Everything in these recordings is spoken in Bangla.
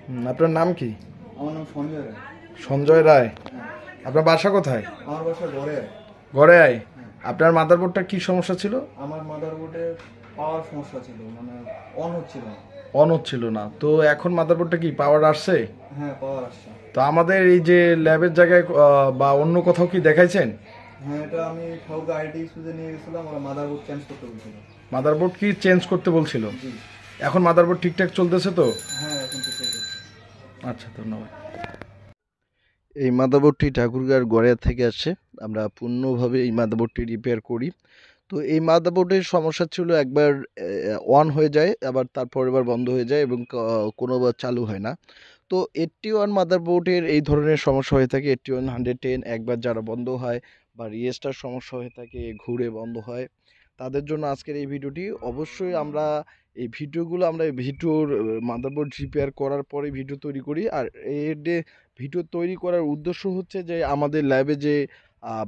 আপনার নাম কি? আমার নাম সঞ্জয় রায়। সঞ্জয় রায়। হ্যাঁ, আপনার বাসা কোথায়? আমার বাসা গড়ে। গড়ে আয়। আপনার মাদারবোর্ডটা কি সমস্যা ছিল? আমার মাদারবোর্ডে পাওয়ার সমস্যা ছিল, মানে অন হচ্ছিল না। অন হচ্ছিল না, তো এখন মাদারবোর্ডটা কি পাওয়ার আসছে? হ্যাঁ, পাওয়ার আসছে। তো আমাদের এই যে ল্যাবের জায়গায় বা অন্য কোথাও কি দেখাইছেন? হ্যাঁ, এটা আমি কাউকে আইটি ইস্যুতে নিয়ে গেছিলাম, ওরা মাদারবোর্ড চেঞ্জ করতে বলছিল। মাদারবোর্ড কি চেঞ্জ করতে বলছিল? জি। এখন মাদারবোর্ড ঠিকঠাক চলতেছে তো? হ্যাঁ, এখন তো চলছে। আচ্ছা, ধন্যবাদ। এই মাদারবোর্ডটি ঠাকুরগাঁওর গড়িয়া থেকে আসছে। আমরা পূর্ণভাবে এই মাদারবোর্ডটি রিপেয়ার করি। তো এই মাদারবোর্ডের সমস্যা ছিল একবার অন হয়ে যায়, আবার তারপর এবার বন্ধ হয়ে যায় এবং কোনোবার চালু হয় না। তো 81 মাদারবোর্ডের এই ধরনের সমস্যা হয়ে থাকে। 81 110 একবার যারা বন্ধ হয় বা রিস্টার্ট সমস্যা হয়ে থাকে, ঘুরে বন্ধ হয়, তাদের জন্য আজকের এই ভিডিওটি। অবশ্যই আমরা এই ভিডিওগুলো আমরা ভিডিওর মাদারবোর্ড রিপেয়ার করার পরে ভিডিও তৈরি করি। আর এর ভিডিও তৈরি করার উদ্দেশ্য হচ্ছে যে আমাদের ল্যাবে যে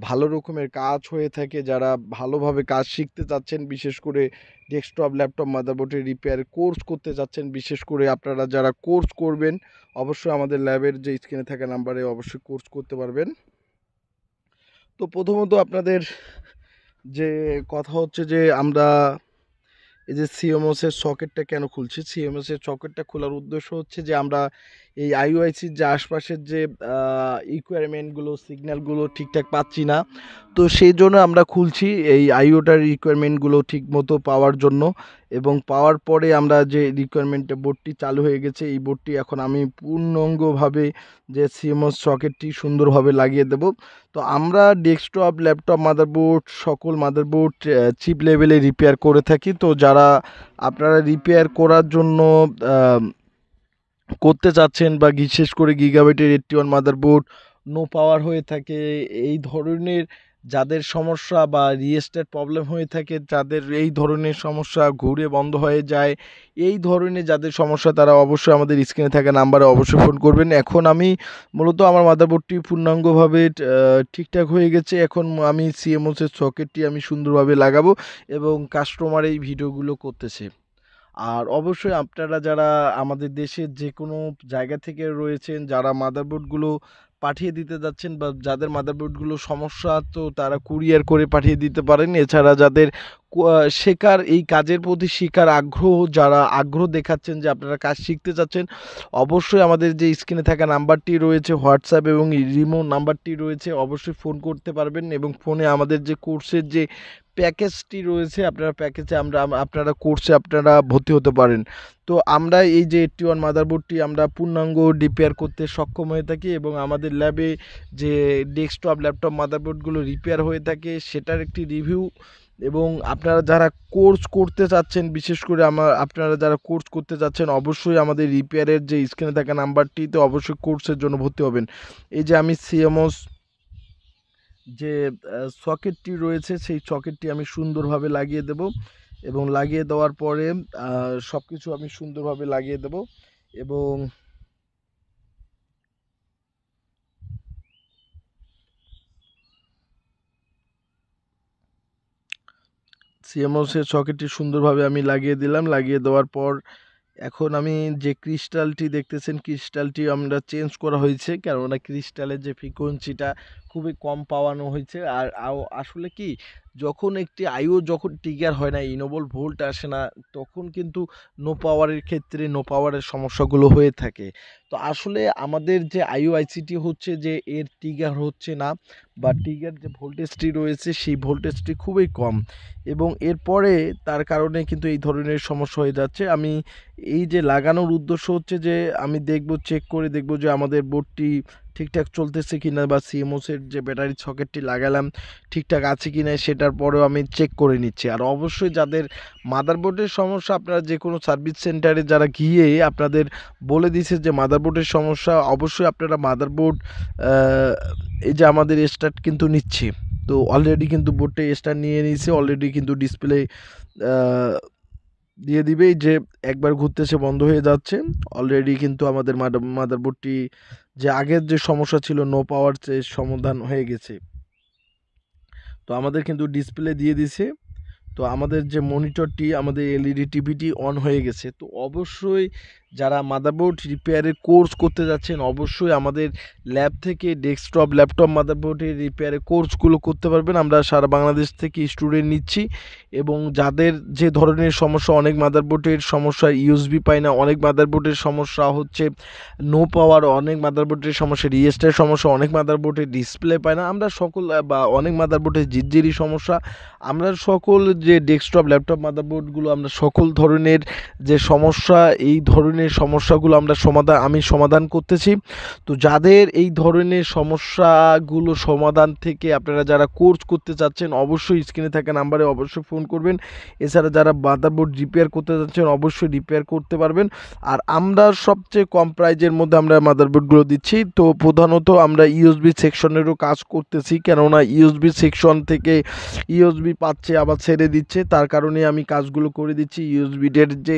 ভালো রকমের কাজ হয়ে থাকে, যারা ভালোভাবে কাজ শিখতে চাচ্ছেন, বিশেষ করে ডেস্কটপ ল্যাপটপ মাদারবোর্ডের রিপেয়ার কোর্স করতে চাচ্ছেন, বিশেষ করে আপনারা যারা কোর্স করবেন অবশ্যই আমাদের ল্যাবের যে স্ক্রিনে থাকা নাম্বারে অবশ্যই কোর্স করতে পারবেন। তো প্রথমত আপনাদের যে কথা হচ্ছে যে আমরা এই যে সিএমওসের সকেটটা কেন খুলছি। সিএমওসের সকেটটা খোলার উদ্দেশ্য হচ্ছে যে আমরা এই আইওআইসির যে আশপাশের যে রিকোয়ারমেন্টগুলো সিগন্যালগুলো ঠিকঠাক পাচ্ছি না, তো সেই জন্য আমরা খুলছি এই আইওটার রিকোয়ারমেন্টগুলো ঠিক মতো পাওয়ার জন্য। এবং পাওয়ার পরে আমরা যে রিকোয়ারমেন্টে বোর্ডটি চালু হয়ে গেছে, এই বোর্ডটি এখন আমি পূর্ণাঙ্গভাবে যে সিএমওস সকেটটি সুন্দরভাবে লাগিয়ে দেব। তো আমরা ডেস্কটপ ল্যাপটপ মাদারবোর্ড সকল মাদারবোর্ড চিপ লেভেলে রিপেয়ার করে থাকি। তো যারা আপনারা রিপেয়ার করার জন্য করতে চাচ্ছেন বা বিশেষ করে গিগাবাইটের 81 মাদারবোর্ড নো পাওয়ার হয়ে থাকে, এই ধরনের যাদের সমস্যা বা রিস্টার্ট প্রবলেম হয়ে থাকে, যাদের এই ধরনের সমস্যা ঘুরে বন্ধ হয়ে যায়, এই ধরনের যাদের সমস্যা তারা অবশ্যই আমাদের স্ক্রিনে থাকা নাম্বারে অবশ্যই ফোন করবেন। এখন আমি মূলত আমার মাদারবোর্ডটি পূর্ণাঙ্গভাবে ঠিকঠাক হয়ে গেছে। এখন আমি সিএমওসের সকেটটি আমি সুন্দরভাবে লাগাবো এবং কাস্টমার এই ভিডিওগুলো করতেছে। আর অবশ্যই আপনারা যারা আমাদের দেশের যে কোনো জায়গা থেকে রয়েছেন, যারা মাদারবোর্ডগুলো পাঠিয়ে দিতে যাচ্ছেন বা যাদের মাদারবোর্ডগুলো সমস্যা, তো তারা কুরিয়ার করে পাঠিয়ে দিতে পারেন। এছাড়া যাদের শেখার এই কাজের প্রতি শেখার আগ্রহ, যারা আগ্রহ দেখাচ্ছেন যে আপনারা কাজ শিখতে চাচ্ছেন, অবশ্যই আমাদের যে স্ক্রিনে থাকা নাম্বারটি রয়েছে হোয়াটসঅ্যাপ এবং রিমো নাম্বারটি রয়েছে, অবশ্যই ফোন করতে পারবেন এবং ফোনে আমাদের যে কোর্সের যে প্যাকেজটি রয়েছে আপনারা প্যাকেজে আপনারা কোর্সে আপনারা ভর্তি হতে পারেন। তো আমরা এই যে 81 মাদারবোর্ডটি আমরা পূর্ণাঙ্গ রিপেয়ার করতে সক্ষম হয়ে থাকি এবং আমাদের ল্যাবে যে ডেস্কটপ ল্যাপটপ মাদারবোর্ডগুলো রিপেয়ার হয়ে থাকে সেটার একটি রিভিউ। এবং আপনারা যারা কোর্স করতে চাচ্ছেন, বিশেষ করে আপনারা যারা কোর্স করতে চাচ্ছেন অবশ্যই আমাদের রিপেয়ারের যে স্ক্রিনে থাকা নাম্বারটিতে অবশ্যই কোর্সের জন্য ভর্তি হবেন। এই যে আমি সিএমওস যে সকেটটি রয়েছে সেই সকেটটি আমি সুন্দরভাবে লাগিয়ে দেব এবং লাগিয়ে দেওয়ার পরে সব কিছু আমি সুন্দরভাবে লাগিয়ে দেব এবং সিএমওসের সকেটটি সুন্দরভাবে আমি লাগিয়ে দিলাম। লাগিয়ে দেওয়ার পর এখন আমি যে ক্রিস্টালটি দেখতেছেন, ক্রিস্টালটি আমরা চেঞ্জ করা হয়েছে, কেননা ক্রিস্টালের যে ফ্রিকোয়েন্সিটা খুবই কম পাওয়ানো হয়েছে। আর আসলে কি, যখন একটি আইও যখন ট্রিগার হয় না, ইনোবল ভোল্ট আসে না, তখন কিন্তু নো পাওয়ারের ক্ষেত্রে নো পাওয়ারের সমস্যাগুলো হয়ে থাকে। তো আসলে আমাদের যে আইও আইসিটি হচ্ছে যে এর ট্রিগার হচ্ছে না বা ট্রিগার যে ভোল্টেজটি রয়েছে সেই ভোল্টেজটি খুবই কম এবং এরপরে তার কারণে কিন্তু এই ধরনের সমস্যা হয়ে যাচ্ছে। আমি এই যে লাগানোর উদ্দেশ্য হচ্ছে যে আমি চেক করে দেখব যে আমাদের বোর্ডটি ঠিকঠাক চলতেছে কিনা বা সিএমওসের যে ব্যাটারি সকেটটি লাগালাম ঠিকঠাক আছে কিনা সেটার পরেও আমি চেক করে নিচ্ছি। আর অবশ্যই যাদের মাদারবোর্ডের সমস্যা, আপনারা যে কোনো সার্ভিস সেন্টারে যারা গিয়ে আপনাদের বলে দিছে যে মাদারবোর্ডের সমস্যা, অবশ্যই আপনারা মাদারবোর্ড এই যে আমাদের স্টার্ট কিন্তু নিচ্ছে, তো অলরেডি কিন্তু বোর্ডটা স্টার্ট নিয়ে নিয়েছে, অলরেডি কিন্তু ডিসপ্লে দিয়ে দিবেই যে একবার ঘুরতেছে বন্ধ হয়ে যাচ্ছে। অলরেডি কিন্তু আমাদের মাদারবোর্ডটি যে আগের যে সমস্যা ছিল নো পাওয়ার, সে সমাধান হয়ে গেছে। তো আমাদের কিন্তু ডিসপ্লে দিয়ে দিছে। তো আমাদের যে মনিটরটি, আমাদের এলইডি টিভিটি অন হয়ে গেছে। তো অবশ্যই যারা মাদারবোর্ড রিপেয়ারের কোর্স করতে যাচ্ছেন অবশ্যই আমাদের ল্যাব থেকে ডেস্কটপ ল্যাপটপ মাদারবোর্ডের রিপেয়ারের কোর্সগুলো করতে পারবেন। আমরা সারা বাংলাদেশ থেকে স্টুডেন্ট নিচ্ছি এবং যাদের যে ধরনের সমস্যা, অনেক মাদারবোর্ডের সমস্যা ইউএসবি পায় না, অনেক মাদারবোর্ডের সমস্যা হচ্ছে নো পাওয়ার, অনেক মাদারবোর্ডের সমস্যা রিয়েস্টের সমস্যা, অনেক মাদারবোর্ডের ডিসপ্লে পায় না, আমরা সকল বা অনেক মাদারবোর্ডের জিরজিরি সমস্যা, আমরা সকল যে ডেস্কটপ ল্যাপটপ মাদারবোর্ডগুলো আমরা সকল ধরনের যে সমস্যা, এই ধরনের সমস্যাগুলো আমি সমাধান করতেছি। তো যাদের এই ধরনের সমস্যাগুলো সমাধান থেকে আপনারা যারা কোর্স করতে চাচ্ছেন অবশ্যই স্ক্রিনে থাকা নাম্বারে অবশ্যই ফোন করবেন। এছাড়া যারা মাদারবোর্ড রিপেয়ার করতে চাচ্ছেন অবশ্যই রিপেয়ার করতে পারবেন। আর আমরা সবচেয়ে কম প্রাইজের মধ্যে আমরা মাদারবোর্ডগুলো দিচ্ছি। তো প্রধানত আমরা ইউএসবি সেকশনেরও কাজ করতেছি, কেননা ইউএসবি সেকশন থেকে ইউএসবি পাচ্ছে আবার ছেড়ে দিচ্ছে, তার কারণে আমি কাজগুলো করে দিচ্ছি। ইউএসবিদের যে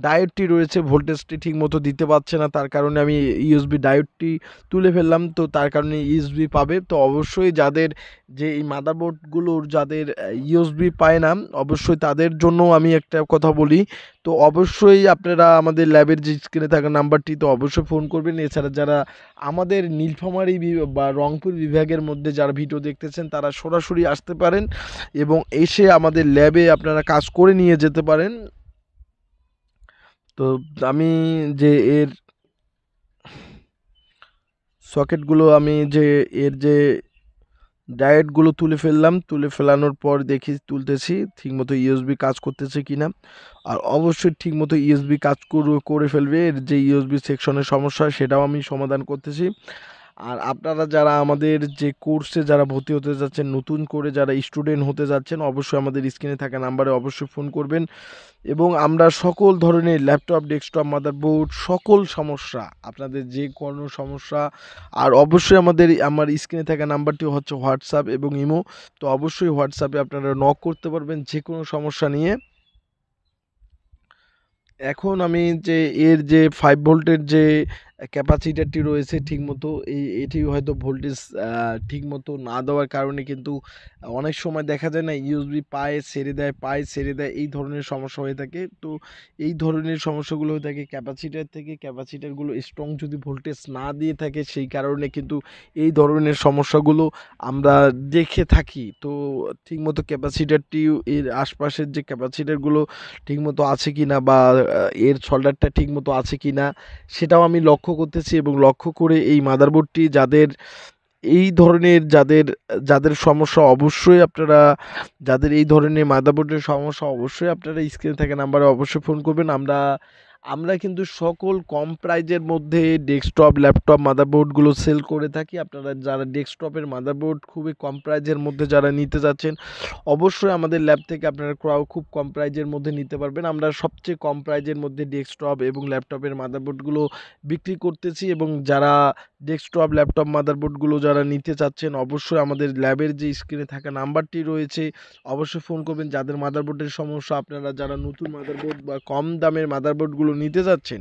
ডায়োডটি রয়েছে ভোল্টেজটি ঠিকমতো দিতে পারছে না, তার কারণে আমি ইউএসবি ডায়োডটি তুলে ফেললাম, তো তার কারণে ইউএসবি পাবে। তো অবশ্যই যাদের যে এই মাদারবোর্ডগুলোর যাদের ইউএসবি পায় না অবশ্যই তাদের জন্য আমি একটা কথা বলি, তো অবশ্যই আপনারা আমাদের ল্যাবের যে স্ক্রিনে থাকা নাম্বারটি তো অবশ্যই ফোন করবেন। এছাড়া যারা আমাদের নীলফামারী বা রংপুর বিভাগের মধ্যে যারা ভিডিও দেখতেছেন তারা সরাসরি আসতে পারেন এবং এসে আমাদের ল্যাবে আপনারা কাজ করে নিয়ে যেতে পারেন। তো আমি যে এর সকেটগুলো আমি যে এর যে ডায়োডগুলো তুলে ফেললাম, তুলে ফেলানোর পর দেখি তুলতেছি ঠিকমতো ইউএসবি কাজ করতেছে কিনা। আর অবশ্যই ঠিকমতো ইউএসবি কাজ করে ফেলবে, এর যে ইউএসবি সেকশনের সমস্যা সেটাও আমি সমাধান করতেছি। আর আপনারা যারা আমাদের যে কোর্সে যারা ভর্তি হতে যাচ্ছেন, নতুন করে যারা স্টুডেন্ট হতে যাচ্ছেন অবশ্যই আমাদের স্ক্রিনে থাকা নাম্বারে অবশ্যই ফোন করবেন এবং আমরা সকল ধরনের ল্যাপটপ ডেস্কটপ মাদারবোর্ড সকল সমস্যা, আপনাদের যে কোনো সমস্যা, আর অবশ্যই আমার স্ক্রিনে থাকা নাম্বারটি হচ্ছে হোয়াটসঅ্যাপ এবং ইমো, তো অবশ্যই হোয়াটসঅ্যাপে আপনারা নক করতে পারবেন যে কোনো সমস্যা নিয়ে। এখন আমি যে এর যে 5 ভোল্টের যে ক্যাপাসিটারটি রয়েছে ঠিকমতো এটি হয়তো ভোল্টেজ ঠিকমতো না দেওয়ার কারণে কিন্তু অনেক সময় দেখা যায় না ইউএসবি পায়ে ছেড়ে দেয়, পায়ে ছেড়ে দেয়, এই ধরনের সমস্যা হয়ে থাকে। তো এই ধরনের সমস্যাগুলো হয়ে থাকে ক্যাপাসিটার থেকে, ক্যাপাসিটারগুলো স্ট্রং যদি ভোল্টেজ না দিয়ে থাকে সেই কারণে কিন্তু এই ধরনের সমস্যাগুলো আমরা দেখে থাকি। তো ঠিকমতো ক্যাপাসিটারটি এর আশপাশের যে ক্যাপাসিটারগুলো ঠিকমতো আছে কি না বা এর সোল্ডারটা ঠিকমতো আছে কি না সেটাও আমি লক্ষ্য করতেছি এবং লক্ষ্য করে এই মাদারবোর্ডটি যাদের এই ধরনের যাদের সমস্যা অবশ্যই আপনারা, যাদের এই ধরনের মাদারবোর্ডের সমস্যা অবশ্যই আপনারা স্ক্রিনে থাকা নাম্বারে অবশ্যই ফোন করবেন। আমরা কিন্তু সকল কম প্রাইজের মধ্যে ডেস্কটপ ল্যাপটপ মাদারবোর্ডগুলো সেল করে থাকি। আপনারা যারা ডেস্কটপের মাদারবোর্ড খুবই কম প্রাইজের মধ্যে যারা নিতে যাচ্ছেন অবশ্যই আমাদের ল্যাব থেকে আপনারা খুব কম প্রাইজের মধ্যে নিতে পারবেন। আমরা সবচেয়ে কম প্রাইজের মধ্যে ডেস্কটপ এবং ল্যাপটপের মাদারবোর্ডগুলো বিক্রি করতেছি এবং যারা ডেস্কটপ ল্যাপটপ মাদারবোর্ডগুলো যারা নিতে চাচ্ছেন অবশ্যই আমাদের ল্যাবের যে স্ক্রিনে থাকা নাম্বারটি রয়েছে অবশ্যই ফোন করবেন। যাদের মাদারবোর্ডের সমস্যা, আপনারা যারা নতুন মাদারবোর্ড বা কম দামের মাদারবোর্ডগুলো নিতে যাচ্ছেন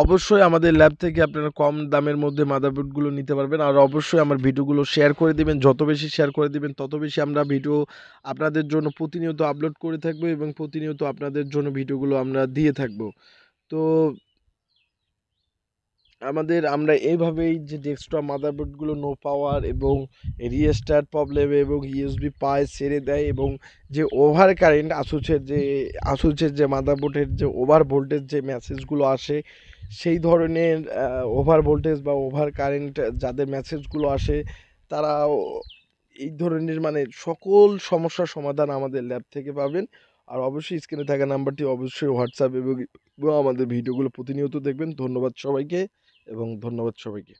অবশ্যই আমাদের ল্যাব থেকে আপনারা কম দামের মধ্যে মাদারবোর্ডগুলো নিতে পারবেন। আর অবশ্যই আমার ভিডিওগুলো শেয়ার করে দিবেন, যত বেশি শেয়ার করে দিবেন তত বেশি আমরা ভিডিও আপনাদের জন্য প্রতিনিয়ত আপলোড করে থাকবো এবং প্রতিনিয়ত আপনাদের জন্য ভিডিওগুলো আমরা দিয়ে থাকবো। তো আমরা এইভাবেই যে ডেস্কটপ মাদারবোর্ডগুলো নো পাওয়ার এবং রিস্টার্ট প্রবলেম এবং ইউএসবি পায় ছেড়ে দেয় এবং যে ওভার কারেন্ট আসুসের যে মাদারবোর্ডের যে ওভার ভোল্টেজ যে মেসেজগুলো আসে সেই ধরনের ওভার ভোল্টেজ বা ওভার কারেন্ট যাদের মেসেজগুলো আসে তারা এই ধরনের মানে সকল সমস্যার সমাধান আমাদের ল্যাব থেকে পাবেন। আর অবশ্যই স্ক্রিনে থাকা নাম্বারটি অবশ্যই হোয়াটসঅ্যাপ এবং আমাদের ভিডিওগুলো প্রতিনিয়ত দেখবেন। ধন্যবাদ সবাইকে এবং ধন্যবাদ সবাইকে।